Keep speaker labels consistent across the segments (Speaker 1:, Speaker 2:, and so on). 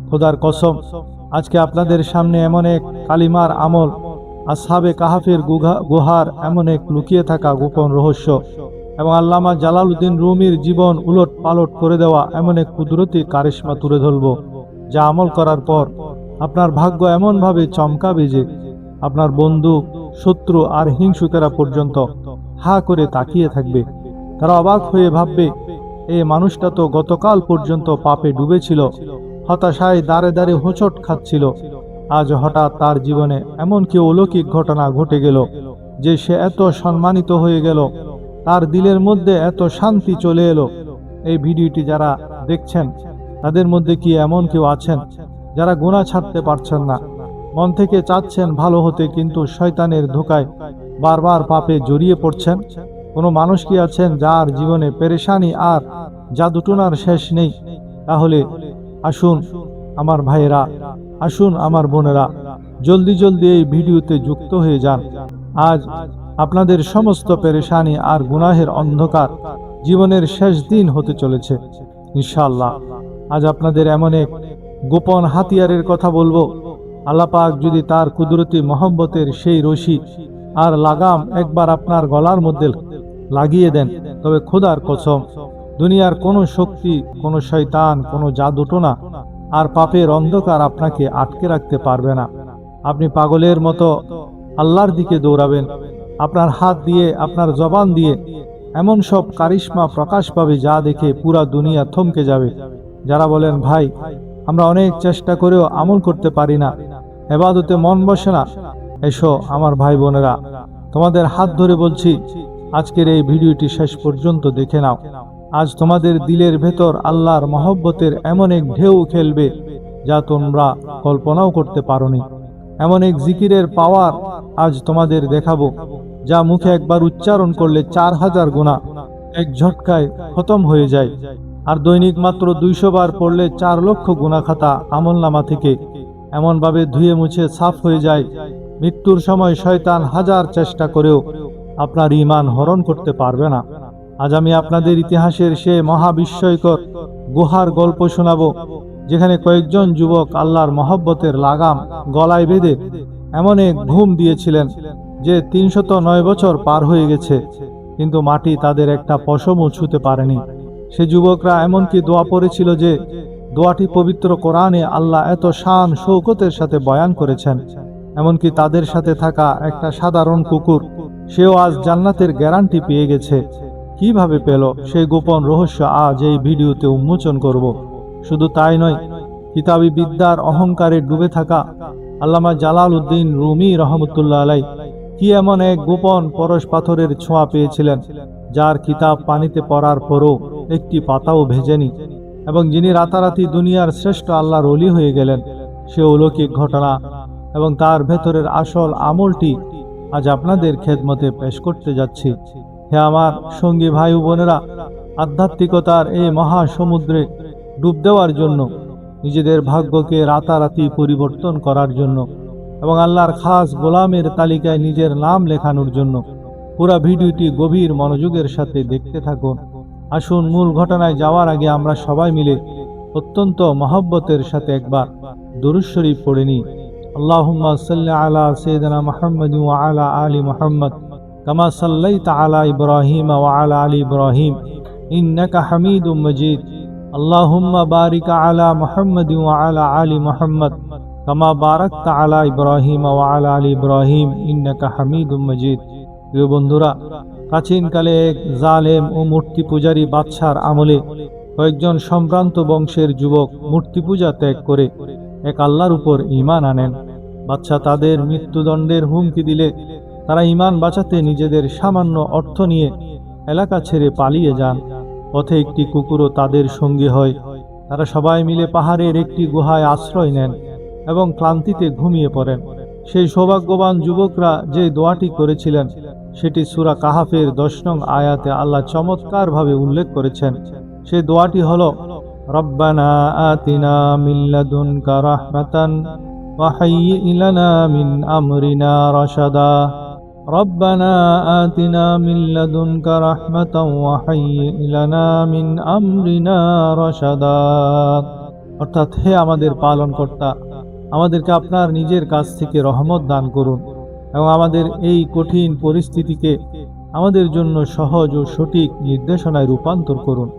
Speaker 1: খোদার কসম, আজকে আপনাদের সামনে এমন এক কালিমার আমল, আসহাবে কাহাফের গুহার এমন এক লুকিয়ে থাকা গোপন রহস্য এবং আল্লামা জালালউদ্দিন রুমির জীবন উলট পালট করে দেওয়া এমন এক কুদরতি কারিশমা তুলে ধরব, যা আমল করার পর আপনার ভাগ্য এমনভাবে চমকাবে যে আপনার বন্ধু, শত্রু আর হিংসুকেরা পর্যন্ত হা করে তাকিয়ে থাকবে। তারা অবাক হয়ে ভাববে, এই মানুষটা তো গতকাল পর্যন্ত পাপে ডুবেছিল, হতাশায় দাঁড়ে দাঁড়ে হোঁচট খাচ্ছিল, আজ হঠাৎ তার জীবনে এমন কি অলৌকিক ঘটনা ঘটে গেল যে সে এত সম্মানিত হয়ে গেল, তার দিলের মধ্যে এত শান্তি চলে এলো। এই ভিডিওটি যারা দেখছেন তাদের মধ্যে কি এমন কেউ আছেন যারা গুনাহ ছাড়তে পারছেন না, মন থেকে চাচ্ছেন ভালো হতে কিন্তু শয়তানের ধোঁকায় বারবার পাপে জড়িয়ে পড়ছেন? কোনো মানুষ কি আছেন যার জীবনে পেরেশানি আর জাদুটোনার শেষ নেই? তাহলে আসুন আমার ভাইয়েরা, আসুন আমার বোনেরা, জলদি জলদি এই ভিডিওতে যুক্ত হয়ে যান। আজ আপনাদের সমস্ত পেরেশানি আর গুনাহের অন্ধকার জীবনের শেষ দিন হতে চলেছে ইনশাআল্লাহ। আজ আপনাদের এমন এক গোপন হাতিয়ারের কথা বলবো, আল্লাহ পাক যদি তার কুদরতি মহব্বতের সেই রশি আর লাগাম একবার আপনার গলার মধ্যে লাগিয়ে দেন, তবে খোদার কসম, দুনিয়ার কোনো শক্তি, কোনো শয়তান, কোনো জাদুটোনা আর পাপের অন্ধকার আপনাকে আটকে রাখতে পারবে না। আপনি পাগলের মতো আল্লাহর দিকে দৌড়াবেন, আপনার হাত দিয়ে, আপনার জবান দিয়ে এমন সব কারিশমা প্রকাশ পাবে যা দেখে পুরা দুনিয়া থমকে যাবে। যারা বলেন, ভাই আমরা অনেক চেষ্টা করেও আমল করতে পারি না, ইবাদতে মন বসে না, এসো আমার ভাই বোনেরা, তোমাদের হাত ধরে বলছি, আজকের এই ভিডিওটি শেষ পর্যন্ত দেখে নাও। আজ তোমাদের দিলের ভেতর আল্লাহর মহব্বতের এমন এক ঢেউ খেলবে যা তোমরা কল্পনাও করতে পারোনি। এমন এক জিকিরের পাওয়ার আজ তোমাদের দেখাবো যা মুখে একবার উচ্চারণ করলে 4000 গুনাহ এক ঝটকায় খতম হয়ে যায়, আর দৈনিক মাত্র 200 বার পড়লে 4 লক্ষ গুনাহ খাতা আমলনামা থেকে এমনভাবে ধুয়ে মুছে সাফ হয়ে যায়, মৃত্যুর সময় শয়তান হাজার চেষ্টা করেও আপনার ঈমান হরণ করতে পারবে না। আজ আমি আপনাদের ইতিহাসের সে মহাবিস্ময়কর গুহার গল্প শোনাবো, যেখানে কয়েকজন যুবক আল্লাহর মহব্বতের লাগাম গলায় বেঁধে এমন এক ঘুম দিয়েছিলেন যে 309 বছর পার হয়ে গেছে, কিন্তু মাটি তাদের একটা পশমও ছুঁতে পারেনি। সে যুবকরা এমনকি দোয়া পড়েছিল যে দোয়াটি পবিত্র কোরআনে আল্লাহ এত শান শৌকতের সাথে বয়ান করেছেন। এমনকি তাদের সাথে থাকা একটা সাধারণ কুকুর, সেও আজ জান্নাতের গ্যারান্টি পেয়ে গেছে। কিভাবে পেল সেই গোপন রহস্য আজ এই ভিডিওতে উন্মোচন করব। শুধু তাই নয়, কিতাবী বিদ্যার অহংকারে ডুবে থাকা আল্লামা জালালউদ্দিন রুমি রহমতুল্লাহ আলাই কি এমন এক গোপন পরশ পাথরের ছোঁয়া পেয়েছিলেন, যার কিতাব পানিতে পড়ার পরও একটি পাতাও ভেজেনি, এবং যিনি রাতারাতি দুনিয়ার শ্রেষ্ঠ আল্লাহর ওলি হয়ে গেলেন। সে অলৌকিক ঘটনা এবং তার ভেতরের আসল আমলটি আজ আপনাদের খেদমতে পেশ করতে যাচ্ছি। হে আমার সঙ্গী ভাই বোনেরা, আধ্যাত্মিকতার এই মহাসমুদ্রে ডুব দেওয়ার জন্য, নিজেদের ভাগ্যকে রাতারাতি পরিবর্তন করার জন্য এবং আল্লাহর খাস গোলামের তালিকায় নিজের নাম লেখানোর জন্য পুরা ভিডিওটি গভীর মনোযোগের সাথে দেখতে থাকুন। আসুন মূল ঘটনায় যাওয়ার আগে আমরা সবাই মিলে অত্যন্ত মহব্বতের সাথে একবার দুরূদ শরীফ পড়ে নিই। আল্লাহুম্মা সাল্লি আলা সাইয়্যিদিনা মুহাম্মাদ ওয়া আলা আলি মুহাম্মাদ কামা সাল্লাইতা আলা ইব্রাহিম ওয়া আলা আলি ইব্রাহিম ইন্নাকা হামিদুম মাজিদ। আল্লাহুম্মা বারিক আলা মুহাম্মাদ ওয়া আলা আলি মুহাম্মাদ কামা বারাকতা আলা ইব্রাহিম ওয়া আলা আলি ইব্রাহিম ইন্নাকা হামিদুম মাজিদ। প্রিয় বন্ধুরা, প্রাচীনকালে এক জালেম ও মূর্তি পূজারী বাদশার আমলে কয়েকজন সম্ভ্রান্ত বংশের যুবক মূর্তি পূজা ত্যাগ করে এক আল্লাহর উপর ঈমান আনেন। বাদশা তাদের মৃত্যুদণ্ডের হুমকি দিলে তারা ঈমান বাঁচাতে নিজেদের সামান্য অর্থ নিয়ে এলাকা ছেড়ে পালিয়ে যান। পথে একটি কুকুরও তাদের সঙ্গী হয়। তারা সবাই মিলে পাহাড়ের একটি গুহায় আশ্রয় নেন এবং ক্লান্তিতে ঘুমিয়ে পড়েন। সেই সৌভাগ্যবান যুবকরা যে দোয়াটি করেছিলেন সেটি সূরা কাহাফের 10 নং আয়াতে আল্লাহ চমৎকারভাবে উল্লেখ করেছেন। সেই দোয়াটি হলো, রব্বানা আতিনা মিন লাদুনকা রাহমাতান ওয়া হাইয়্যি লানা মিন আমরিনা রাশাদা। রব্বানা আতিনা মিন লাদুনকা রাহমাতান ওয়া হাইয়্যি লানা মিন আমরিনা রাশাদা। অর্থাৎ হে আমাদের পালনকর্তা, আমাদেরকে আপনার নিজের কাছ থেকে রহমত দান করুন এবং আমাদের এই কঠিন পরিস্থিতিকে আমাদের জন্য সহজ ও সঠিক নির্দেশনায় রূপান্তর করুন।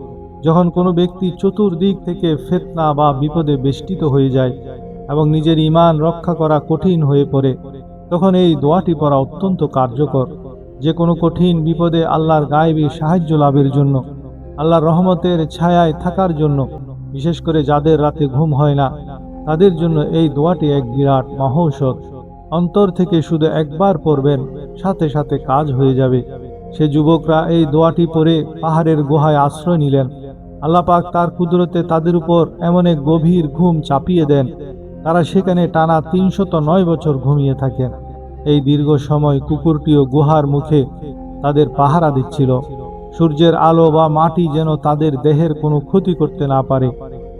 Speaker 1: যখন কোনো ব্যক্তি চতুর্দিক থেকে ফিতনা বা বিপদে বেষ্টিত হয়ে যায় এবং নিজের ঈমান রক্ষা করা কঠিন হয়ে পড়ে, তখন এই দোয়াটি পড়া অত্যন্ত কার্যকর। যে কোনো কঠিন বিপদে আল্লাহর গায়েবী সাহায্য লাভের জন্য, আল্লাহর রহমতের ছায়ায় থাকার জন্য, বিশেষ করে যাদের রাতে ঘুম হয় না তাদের জন্য এই দোয়াটি এক বিরাট মহৌষধ। অন্তর থেকে শুধু একবার পড়বেন, সাথে সাথে কাজ হয়ে যাবে। সে যুবকরা এই দোয়াটি পড়ে পাহাড়ের গুহায় আশ্রয় নিলেন। আল্লাহ পাক তার কুদরতে তাদের উপর এমন এক গভীর ঘুম চাপিয়ে দেন, তারা সেখানে টানা 309 বছর ঘুমিয়ে থাকেন। এই দীর্ঘ সময় কুকুরটিও গুহার মুখে তাদের পাহারা দিচ্ছিল। সূর্যের আলো বা মাটি যেন তাদের দেহের কোনো ক্ষতি করতে না পারে,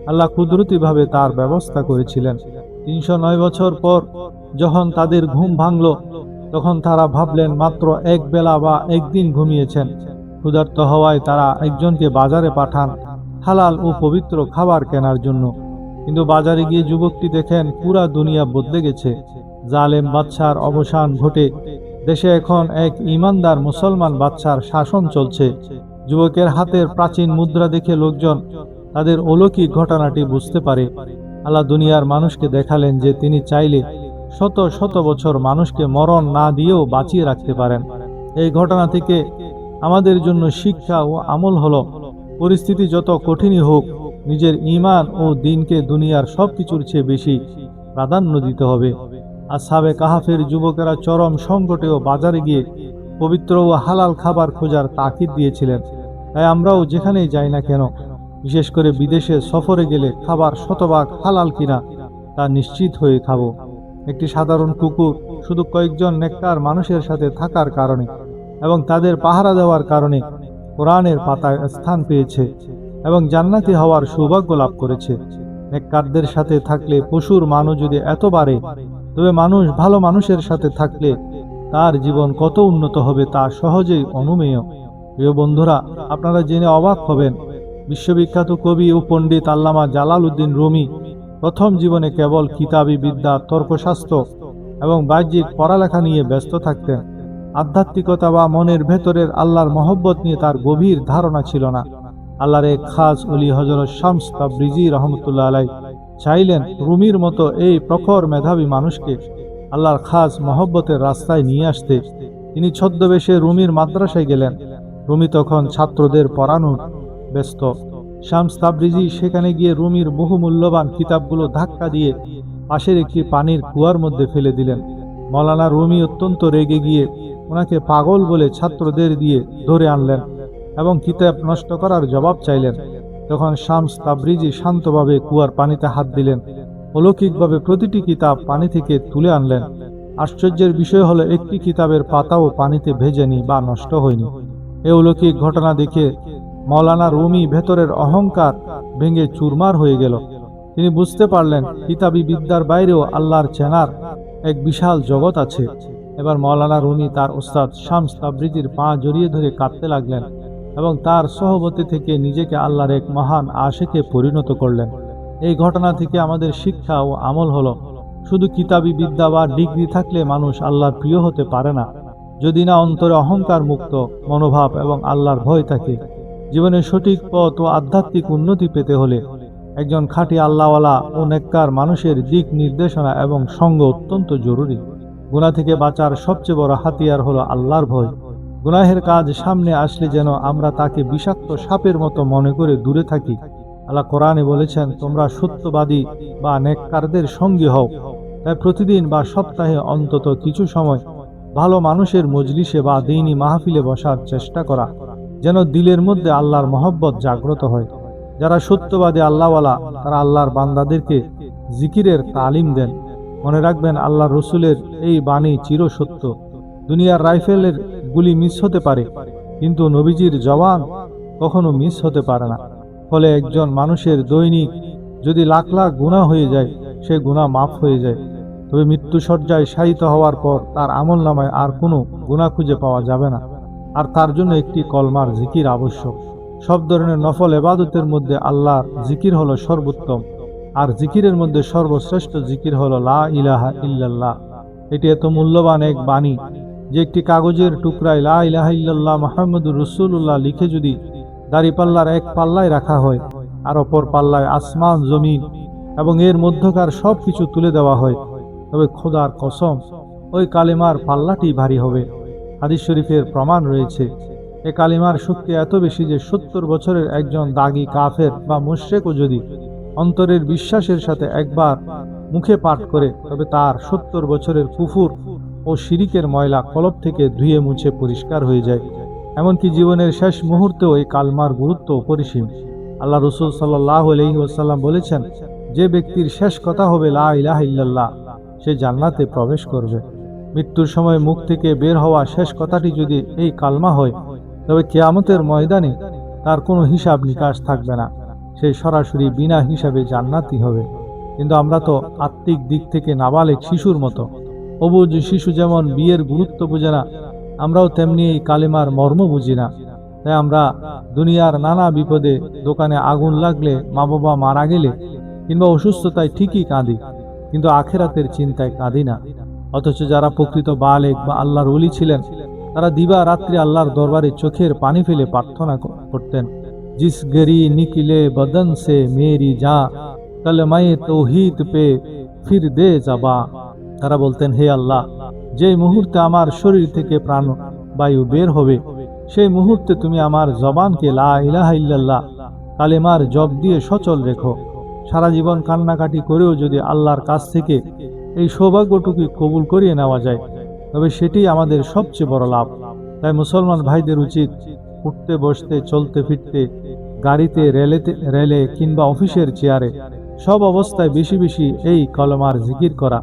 Speaker 1: আল্লাহ কুদরতিভাবে তার ব্যবস্থা করেছিলেন। 309 বছর পর যখন তাদের ঘুম ভাঙল, তখন তারা ভাবলেন মাত্র এক বেলা বা একদিন ঘুমিয়েছেন। ক্ষুধার্ত হওয়ায় তারা একজনকে বাজারে পাঠান হালাল ও পবিত্র খাবার কেনার জন্য। কিন্তু বাজারে গিয়ে যুবকটি দেখেন পুরা দুনিয়া বদলে গেছে। জালেম বাদশার অবসান ঘটে দেশে এখন এক ঈমানদার মুসলমান বাদশার শাসন চলছে। যুবকের হাতের প্রাচীন মুদ্রা দেখে লোকজন তাদের অলৌকিক ঘটনাটি বুঝতে পারে। আল্লাহ দুনিয়ার মানুষকে দেখালেন যে তিনি চাইলে শত শত বছর মানুষকে মরণ না দিয়েও বাঁচিয়ে রাখতে পারেন। এই ঘটনা থেকে আমাদের জন্য শিক্ষা ও আমল হলো, পরিস্থিতি যত কঠিনই হোক, নিজের ঈমান ও দ্বীনকে দুনিয়ার সবকিছুর চেয়ে বেশি প্রাধান্য দিতে হবে। আসহাবে কাহাফের যুবকেরা চরম সংকটেও বাজারে গিয়ে পবিত্র ও হালাল খাবার খোঁজার তাকিদ দিয়েছিলেন। তাই আমরাও যেখানেই যাই না কেন, বিশেষ করে বিদেশে সফরে গেলে খাবার শতভাগ হালাল কিনা তা নিশ্চিত হয়ে খাবো। একটি সাধারণ কুকুর শুধু কয়েকজন নেককার মানুষের সাথে থাকার কারণে এবং তাদের পাহারা দেওয়ার কারণে কোরআনের পাতায় স্থান পেয়েছে এবং জান্নাতি হওয়ার সৌভাগ্য লাভ করেছে। নেককারদের সাথে থাকলে পশুর মানও যদি এত বাড়ে, তবে মানুষ ভালো মানুষের সাথে থাকলে তার জীবন কত উন্নত হবে তা সহজেই অনুমেয়। প্রিয় বন্ধুরা, আপনারা জেনে অবাক হবেন, বিশ্ববিখ্যাত কবি ও পণ্ডিত আল্লামা জালালউদ্দিন রুমি প্রথম জীবনে কেবল কিতাবী বিদ্যা, তর্কশাস্ত্র এবং বাহ্যিক পড়ালেখা নিয়ে ব্যস্ত থাকতেন। আধ্যাত্মিকতা বা মনের ভেতরের আল্লাহর মহব্বত নিয়ে তার গভীর ধারণা ছিল না। আল্লাহর এক খাস ওলি হযরত শামস তাবরিজি রহমতুল্লাহ আলাইহি চাইলেন রুমির মতো এই প্রখর মেধাবী মানুষকে আল্লাহর খাস মহব্বতের রাস্তায় নিয়ে আসতে। তিনি ছদ্মবেশে রুমির মাদ্রাসায় গেলেন। রুমি তখন ছাত্রদের পড়ানোর ব্যস্ত। শামস তাবরিজি সেখানে গিয়ে রুমির বহু মূল্যবান কিতাবগুলো ধাক্কা দিয়ে পাশের একটি পানির কুয়ার মধ্যে ফেলে দিলেন। মৌলানা রুমি অত্যন্ত রেগে গিয়ে ওনাকে পাগল বলে ছাত্রদের দিয়ে ধরে আনলেন এবং কিতাব নষ্ট করার জবাব চাইলেন। তখন শামস তাবরিজি শান্তভাবে কুয়ার পানিতে হাত দিলেন, অলৌকিকভাবে প্রতিটি কিতাব পানি থেকে তুলে আনলেন। আশ্চর্যের বিষয় হলো একটি কিতাবের পাতাও পানিতে ভেজেনি বা নষ্ট হয়নি। এই অলৌকিক ঘটনা দেখে মৌলানা রুমি ভেতরের অহংকার ভেঙে চুরমার হয়ে গেল। তিনি বুঝতে পারলেন কিতাবী বিদ্যার বাইরেও আল্লাহর চেনার এক বিশাল জগৎ আছে। এবার মৌলানা রুমি তার উস্তাদ শামস তাবরিজির পা জড়িয়ে ধরে কাঁদতে লাগলেন এবং তার সহবতে থেকে নিজেকে আল্লাহর এক মহান আশিকে পরিণত করলেন। এই ঘটনা থেকে আমাদের শিক্ষা ও আমল হলো, শুধু কিতাবী বিদ্যা বা ডিগ্রি থাকলে মানুষ আল্লাহর প্রিয় হতে পারে না। যদি না অন্তরে অহংকার মুক্ত মনোভাব এবং আল্লাহর ভয় থাকে। জীবনে সঠিক পথ ও আধ্যাত্মিক উন্নতি পেতে হলে একজন খাঁটি আল্লাহওয়ালা ও নেককার মানুষের দিক নির্দেশনা এবং সঙ্গ অত্যন্ত জরুরি। গুনাহ থেকে বাঁচার সবচেয়ে বড় হাতিয়ার হলো আল্লাহর ভয়। গুনাহের কাজ সামনে আসলে যেন আমরা তাকে বিষাক্ত সাপের মতো মনে করে দূরে থাকি। আল্লাহ কোরআনে বলেছেন, তোমরা সত্যবাদী বা নেককারদের সঙ্গী হও। তাই প্রতিদিন বা সপ্তাহে অন্তত কিছু সময় ভালো মানুষের মজলিসে বা দ্বীনি মাহফিলে বসার চেষ্টা করা, যেন দিলের মধ্যে আল্লাহর মহব্বত জাগ্রত হয়। যারা সত্যবাদী আল্লাহওয়ালা তারা আল্লাহর বান্দাদেরকে জিকিরের তালিম দেন। মনে রাখবেন, আল্লাহর রসুলের এই বাণী চিরসত্য। দুনিয়ার রাইফেলের গুলি মিস হতে পারে, কিন্তু নবীজির জওয়ান কখনো মিস হতে পারে না। ফলে একজন মানুষের দৈনিক যদি লাখ লাখ গুনাহ হয়ে যায়, সে গুনাহ মাফ হয়ে যায়। তবে মৃত্যুশয্যায় শায়িত হওয়ার পর তার আমল নামায় আর কোনো গুনাহ খুঁজে পাওয়া যাবে না। আর তার জন্য একটি কলমার জিকির আবশ্যক। সব ধরনের নফল ইবাদতের মধ্যে আল্লাহর জিকির হলো সর্বোত্তম। আর জিকিরের মধ্যে সর্বশ্রেষ্ঠ জিকির হলো লা ইলাহা ইল্লাল্লাহ। এটি এত মূল্যবান এক বাণী যে একটি কাগজের টুকরায় লা ইলাহা ইল্লাল্লাহ মুহাম্মাদুর রাসূলুল্লাহ লিখে যদি দাড়িপাল্লার এক পাল্লায় রাখা হয় আর অপর পাল্লায় আসমান জমিন এবং এর মধ্যকার সব কিছু তুলে দেওয়া হয়, তবে খোদার কসম ওই কালিমার পাল্লাটি ভারী হবে। হাদিস শরীফের প্রমাণ রয়েছে এ কালিমার শক্তি এত বেশি যে ৭০ বছরের একজন দাগী কাফের বা মুশরিকও যদি অন্তরের বিশ্বাসের সাথে একবার মুখে পাঠ করে তবে তার ৭০ বছরের কুফুর ও শিরিকের ময়লা কলব থেকে ধুয়ে মুছে পরিষ্কার হয়ে যায়। এমনকি জীবনের শেষ মুহূর্তেও এই কালমার গুরুত্ব অপরিসীম। আল্লাহ রাসূল সাল্লাল্লাহু আলাইহি ওয়াসাল্লাম বলেছেন, যে ব্যক্তির শেষ কথা হবে লা ইলাহা ইল্লাল্লাহ সে জান্নাতে প্রবেশ করবে। মৃত্যুর সময় মুখ থেকে বের হওয়া শেষ কথাটি যদি এই কালমা হয় তবে কিয়ামতের ময়দানে তার কোনো হিসাব নিকাশ থাকবে না, সে সরাসরি বিনা হিসাবে জান্নাতি হবে। কিন্তু আমরা তো আত্মিক দিক থেকে নাবালেক শিশুর মতো। অবুঝ শিশু যেমন বিয়ের গুরুত্ব বুঝে না, আমরাও তেমনি এই কালিমার মর্ম বুঝি না। তাই আমরা দুনিয়ার নানা বিপদে, দোকানে আগুন লাগলে, মা বাবা মারা গেলে কিংবা অসুস্থতায় ঠিকই কাঁদি, কিন্তু আখেরাতের চিন্তায় কাঁদি না। অথচ যারা প্রকৃত বালেক বা আল্লাহর ওলি ছিলেন তারা দিবা রাত্রি আল্লাহর দরবারে চোখের পানি ফেলে প্রার্থনা করতেন, জিস গরি নিকলে বদন সে মেরি যা কলমায়ে তৌহিদ পে ফির দে যাবা। তারা বলতেন, হে আল্লাহ, যে মুহূর্তে আমার শরীর থেকে প্রাণ বায়ু বের হবে সেই মুহূর্তে তুমি আমার জবানকে লা ইলাহা ইল্লাল্লাহ কালেমার জপ দিয়ে সচল রেখো। সারা জীবন কান্নাকাটি করেও যদি আল্লাহর কাছ থেকে এই সৌভাগ্যটুকু কবুল করিয়ে নেওয়া যায় তবে সেটি আমাদের সবচেয়ে বড় লাভ। তাই মুসলমান ভাইদের উচিত উঠতে বসতে, চলতে ফিরতে, গাড়িতে, রেলে কিংবা অফিসের চেয়ারে সব অবস্থায় বেশি বেশি এই কলমার জিকির করা।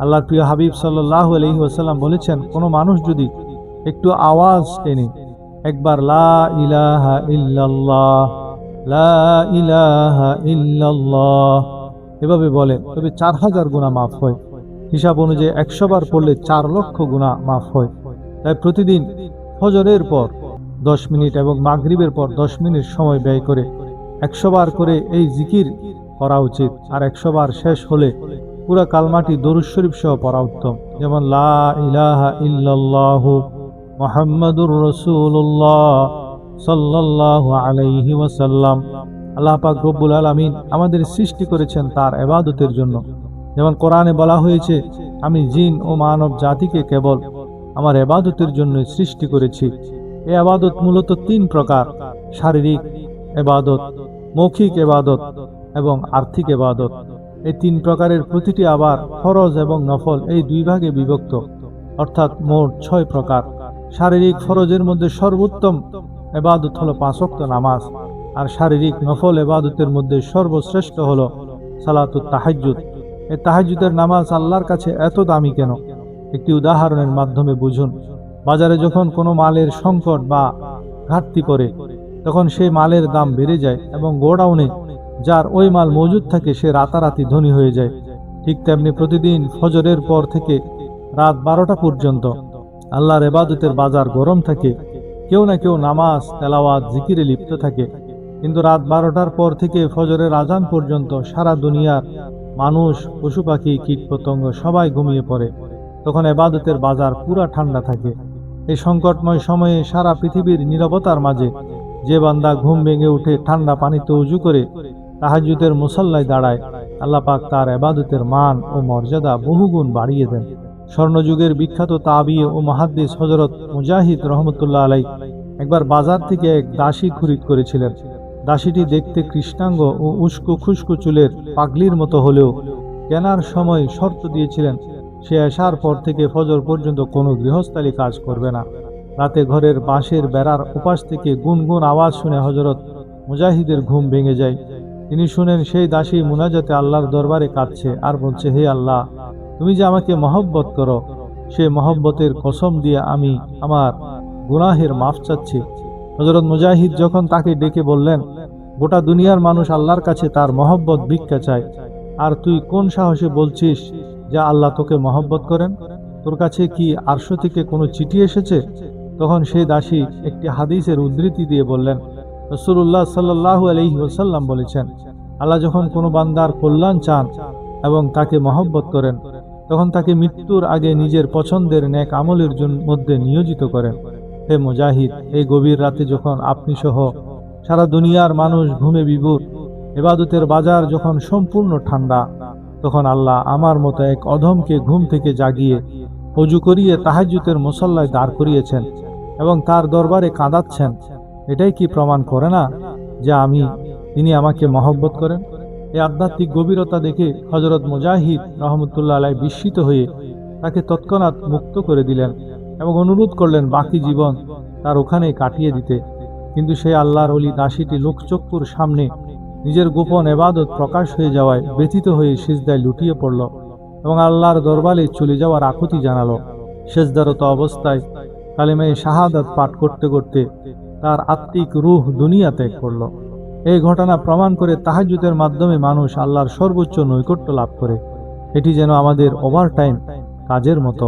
Speaker 1: আল্লাহর প্রিয় হাবিব সাল্লাল্লাহু আলাইহি ওয়াসাল্লাম বলেছেন, কোনো মানুষ যদি একটু আওয়াজ টেনে একবার লা ইলাহা ইল্লাল্লাহ লা ইলাহা ইল্লাল্লাহ এভাবে বলে তবে 4000 গুনাহ মাফ হয়। হিসাব অনুযায়ী 100 বার পড়লে 4 লক্ষ গুনাহ মাফ হয়। তাই প্রতিদিন ফজরের পর 10 মিনিট এবং মাগরিবের পর 10 মিনিট সময় ব্যয় করে 100 বার করে এই জিকির করা উচিত। আর 100 বার শেষ হলে পুরা কালমাটি দরুদ শরীফ সহ পড়া উত্তম। যেমন লা ইলাহা ইল্লাল্লাহু মুহাম্মাদুর রাসূলুল্লাহ সাল্লাল্লাহু আলাইহি ওয়াসাল্লাম। আল্লাহ পাক রব্বুল আলামিন আমাদের সৃষ্টি করেছেন তার ইবাদতের জন্য। যেমন কোরআনে বলা হয়েছে, আমি জিন ও মানব জাতিকে কেবল আমার ইবাদতের জন্য সৃষ্টি করেছি। এই ইবাদত মূলত 3 প্রকার: শারীরিক ইবাদত, মৌখিক ইবাদত এবং আর্থিক ইবাদত। এই 3 প্রকারের প্রতিটি আবার ফরজ এবং নফল এই 2 ভাগে বিভক্ত, অর্থাৎ মোট 6 প্রকার। শারীরিক ফরজের মধ্যে সর্বোত্তম ইবাদত হলো 5 ওয়াক্ত নামাজ, আর শারীরিক নফল ইবাদতের মধ্যে সর্বশ্রেষ্ঠ হলো সালাতুত তাহাজ্জুদ। এই তাহাজ্জুদের নামাজ আল্লাহর কাছে এত দামি কেন? একটি উদাহরণের মাধ্যমে বুঝুন। বাজারে যখন কোনো মালের সংকট বা ঘাটতি পড়ে তখন সেই মালের দাম বেড়ে যায় এবং গোডাউনে যার ওই মাল মজুদ থাকে সে রাতারাতি ধনী হয়ে যায়। ঠিক তেমনি প্রতিদিন ফজরের পর থেকে রাত 12টা পর্যন্ত আল্লাহর ইবাদতের বাজার গরম থাকে। কেউ না কেউ নামাজ, তেলাওয়াত, জিকিরে লিপ্ত থাকে। কিন্তু রাত 12টার পর থেকে ফজরের আজান পর্যন্ত সারা দুনিয়ার মানুষ, পশু পাখি, কীট পতঙ্গ সবাই ঘুমিয়ে পড়ে। তখন ইবাদতের বাজার পুরা ঠান্ডা থাকে। এই সংকটময় সময়ে সারা পৃথিবীর নীরবতার মাঝে যে বান্দা ঘুম ভেঙে উঠে ঠান্ডা পানিতে উজু করে তাহাজ্জুদের মুসাল্লায় দাঁড়ায়, আল্লাহ পাক তার ইবাদতের মান ও মর্যাদা বহুগুণ বাড়িয়ে দেন। স্বর্ণযুগের বিখ্যাত তাবী ও মুহাদ্দিস হযরত মুজাহিদ রহমতুল্লাহ আলাইহি একবার বাজার থেকে এক দাসী খরিদ করেছিলেন। দাসীটি দেখতে কৃষ্ণাঙ্গ ও উস্কো খুস্কো চুলের পাগলির মতো হলেও কেনার সময় শর্ত দিয়েছিলেন সে আসার পর থেকে ফজর পর্যন্ত কোনো গৃহস্থালী কাজ করবে না। রাতে ঘরের বাঁশের বেড়ার উপাস থেকে গুনগুন আওয়াজ শুনে হযরত মুজাহিদের ঘুম ভেঙে যায়। তিনি শুনেন সেই দাসী মুনাজাতে আল্লাহর দরবারে কাঁদছে আর বলছে, হে আল্লাহ, তুমি যে আমাকে মহব্বত করো, সে মহব্বতের কসম দিয়ে আমি আমার গুনাহের মাফ চাচ্ছি। হযরত মুজাহিদ যখন তাকে ডেকে বললেন, গোটা দুনিয়ার মানুষ আল্লাহর কাছে তার মহব্বত ভিক্ষা চায়, আর তুই কোন সাহসে বলছিস যে আল্লাহ তোকে মহব্বত করেন? তোর কাছে কি আরশ থেকে কোনো চিঠি এসেছে? তখন সেই দাসী একটি হাদিসের উদ্ধৃতি দিয়ে বললেন, রাসূলুল্লাহ সাল্লাল্লাহু আলাইহি ওয়াসাল্লাম বলেছেন, আল্লাহ যখন কোনো বান্দার কল্যাণ চান এবং তাকে মহব্বত করেন, তখন তাকে মৃত্যুর আগে নিজের পছন্দের নেক আমলের মধ্যে নিয়োজিত করেন। হে মুজাহিদ, এই গভীর রাতে যখন আপনি সহ সারা দুনিয়ার মানুষ ঘুমে বিভোর, ইবাদতের বাজার যখন সম্পূর্ণ ঠান্ডা, তখন আল্লাহ আমার মতো এক অধমকে ঘুম থেকে জাগিয়ে অজু করিয়ে তাহাজ্জুদের মুসল্লায় দাঁড় করিয়েছেন এবং তার দরবারে কাঁদাচ্ছেন। এটাই কি প্রমাণ করে না যে তিনি আমাকে মহব্বত করেন? এই আধ্যাত্মিক গভীরতা দেখে হযরত মুজাহিদ রহমতুল্লাহ আলাইহি বিস্মিত হয়ে তাকে তৎক্ষণাৎ মুক্ত করে দিলেন এবং অনুরোধ করলেন বাকি জীবন তার ওখানেই কাটিয়ে দিতে। কিন্তু সেই আল্লাহর ওলি দাসীটি লোকচক্ষুর সামনে নিজের গোপন ইবাদত প্রকাশ হয়ে যাওয়ায় ব্যথিত হয়ে সিজদায় লুটিয়ে পড়ল এবং আল্লাহর দরবারে চলে যাওয়ার আকুতি জানালো। সিজদারত অবস্থায় কালিমায়ে শাহাদাত পাঠ করতে করতে তার আত্মিক রূহ দুনিয়া ত্যাগ করল। এই ঘটনা প্রমাণ করে তাহাজ্জুদের মাধ্যমে মানুষ আল্লাহর সর্বোচ্চ নৈকট্য লাভ করে। এটি যেন আমাদের ওভারটাইম কাজের মতো।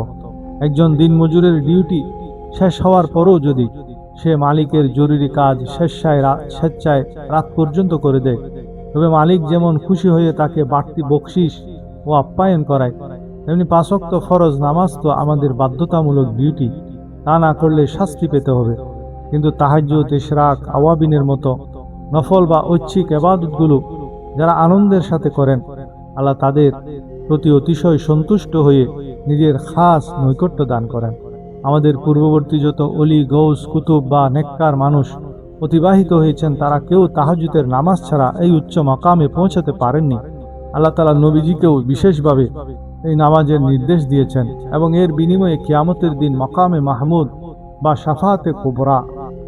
Speaker 1: একজন দিনমজুরের ডিউটি শেষ হওয়ার পরও যদি সে মালিকের জরুরি কাজ স্বেচ্ছায় রাত পর্যন্ত করে দেয়, তবে মালিক যেমন খুশি হয়ে তাকে বাড়তি বকশিস ও আপ্যায়ন করায়, তেমনি 5 ওয়াক্ত ফরজ নামাজ তো আমাদের বাধ্যতামূলক ডিউটি, তা না করলে শাস্তি পেতে হবে। কিন্তু তাহাজ্জুদ, ইশরাক, আওয়াবিনের মতো নফল বা ঐচ্ছিক ইবাদতগুলো যারা আনন্দের সাথে করেন, আল্লাহ তাদের প্রতি অতিশয় সন্তুষ্ট হয়ে নিজের খাস নৈকট্য দান করেন। আমাদের পূর্ববর্তী যত অলি, গৌস, কুতুব বা নেককার মানুষ অতিবাহিত হয়েছেন, তারা কেউ তাহাজ্জুদের নামাজ ছাড়া এই উচ্চ মাকামে পৌঁছাতে পারেননি। আল্লাহ তাআলা নবীজিকেও বিশেষভাবে এই নামাজের নির্দেশ দিয়েছেন এবং এর বিনিময়ে কিয়ামতের দিন মাকামে মাহমুদ বা শাফাআতে কুবরা,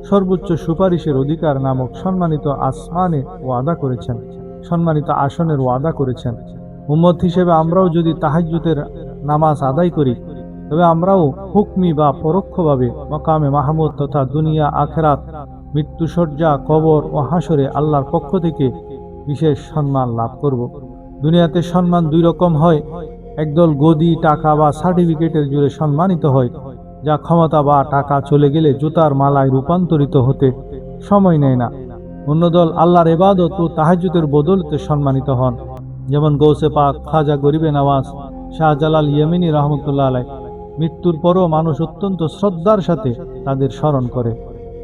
Speaker 1: সর্বোচ্চ সুপারিশের অধিকার নামক সম্মানিত আসনের ওয়াদা করেছেন। উম্মত হিসেবে আমরাও যদি তাহাজ্জুদের নামাজ আদায় করি, তবে আমরাও হুকমি বা পরোক্ষভাবে মাকামে মাহমুদ তথা দুনিয়া, আখেরাত, মৃত্যুসজ্জা, কবর ও হাসরে আল্লাহর পক্ষ থেকে বিশেষ সম্মান লাভ করব। দুনিয়াতে সম্মান 2 রকম হয়। একদল গদি, টাকা বা সার্টিফিকেটের জোরে সম্মানিত হয়, যা ক্ষমতা বা টাকা চলে গেলে জুতার মালায় রূপান্তরিত হতে সময় নেয় না। অন্য দল আল্লাহর ইবাদত ও তাহাজ্জুদের বদৌলতে সম্মানিত হন, যেমন গৌসে পাক খাজা গরিবে নওয়াজ শাহজালাল ইয়েমেনি রহমতুল্লাহ আলাইহি। মৃত্যুর পরও মানুষ অত্যন্ত শ্রদ্ধার সাথে তাদের স্মরণ করে।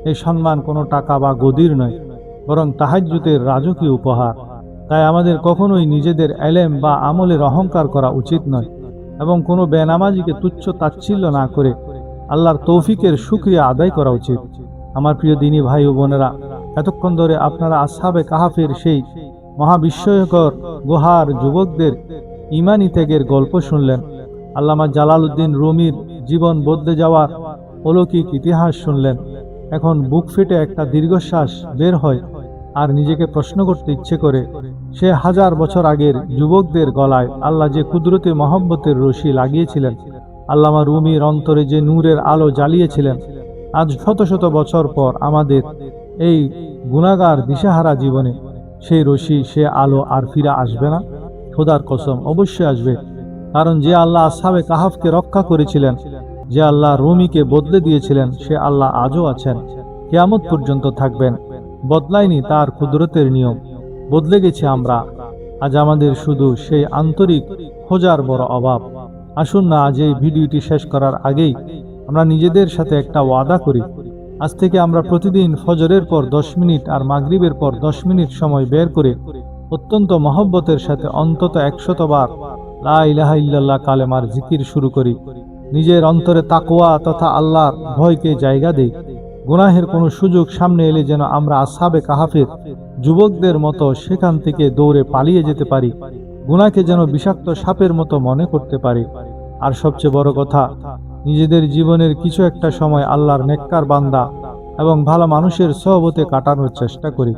Speaker 1: এই সম্মান কোনো টাকা বা গদির নয়, বরং তাহাজ্জুদের রাজকীয় উপহার। তাই আমাদের কখনোই নিজেদের এলেম বা আমলের অহংকার করা উচিত নয় এবং কোনো বেনামাজিকে তুচ্ছ তাচ্ছিল্য না করে আল্লাহর তৌফিকের শুকরিয়া আদায় করা উচিত। আমার প্রিয় দিনী ভাই ও বোনেরা, এতক্ষণ ধরে আপনারা আসহাবে কাহাফের সেই মহাবিস্ময়কর গুহার যুবকদের ঈমানী ত্যাগের গল্প শুনলেন। আল্লামা জালালউদ্দিন রুমির জীবন বদলে যাওয়ার অলৌকিক ইতিহাস শুনলেন। এখন বুক ফেটে একটা দীর্ঘশ্বাস বের হয় আর নিজেকে প্রশ্ন করতে ইচ্ছে করে, সে 1000 বছর আগের যুবকদের গলায় আল্লাহ যে কুদরতে মহব্বতের রশি লাগিয়েছিলেন, আল্লামা রুমির অন্তরে যে নূরের আলো জ্বালিয়েছিলেন, আজ শত শত বছর পর আমাদের এই গুনাহগার দিশাহারা জীবনে সেই রশি, সে আলো আর ফিরে আসবে না? খোদার কসম, অবশ্যই আসবে। কারণ যে আল্লাহ আসহাবে কাহাফকে রক্ষা করেছিলেন, যে আল্লাহ রুমিকে বদলে দিয়েছিলেন, সে আল্লাহ আজও আছেন, কিয়ামত পর্যন্ত থাকবেন। বদলায়নি তার কুদরতের নিয়ম, বদলে গেছে আমরা। আজ আমাদের শুধু সেই আন্তরিক খোঁজার বড় অভাব। আসুন না আজ এই ভিডিওটি শেষ করার আগেই আমরা নিজেদের সাথে একটা ওয়াদা করি। আজ থেকে আমরা প্রতিদিন ফজরের পর 10 মিনিট আর মাগরিবের পর 10 মিনিট সময় বের করে অত্যন্ত মহব্বতের সাথে অন্তত 100 বার লা ইলাহা ইল্লাল্লাহ কালেমার জিকির শুরু করি। নিজের অন্তরে তাকওয়া তথা আল্লাহর ভয়কে জায়গা দেই। গুনাহের কোনো সুযোগ সামনে এলে যেন আমরা আসহাবে কাহাফের যুবকদের মতো সেখান থেকে দৌড়ে পালিয়ে যেতে পারি। গুনাহকে যেন বিষাক্ত সাপের মতো মনে করতে পারি। আর সবচেয়ে বড় কথা, নিজেদের জীবনের কিছু একটা সময় আল্লাহর নেককার বান্দা এবং ভালো মানুষের সহবতে কাটানোর চেষ্টা করি।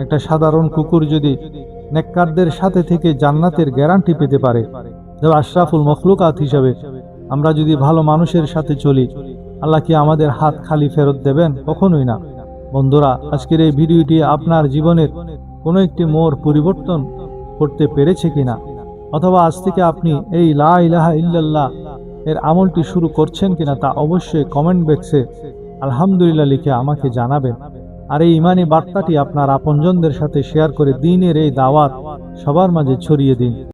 Speaker 1: একটা সাধারণ কুকুর যদি নেককারদের সাথে থেকে জান্নাতের গ্যারান্টি পেতে পারে, তবে আশরাফুল মখলুকাত হিসেবে আমরা যদি ভালো মানুষের সাথে চলি, আল্লাহ কি আমাদের হাত খালি ফেরত দেবেন? কখনোই না। বন্ধুরা, আজকের এই ভিডিওটি আপনার জীবনের কোনো একটি মোড় পরিবর্তন করতে পেরেছে কিনা, অথবা আজ থেকে আপনি এই লা ইলাহা ইল্লাল্লাহ এর আমলটি শুরু করছেন কিনা, তা অবশ্যই কমেন্ট বক্সে আলহামদুলিল্লাহ লিখে আমাকে জানাবেন। আর এই ইমানি বার্তাটি আপনার আপনজনদের সাথে শেয়ার করে দ্বীনের এই দাওয়াত সবার মাঝে ছড়িয়ে দিন।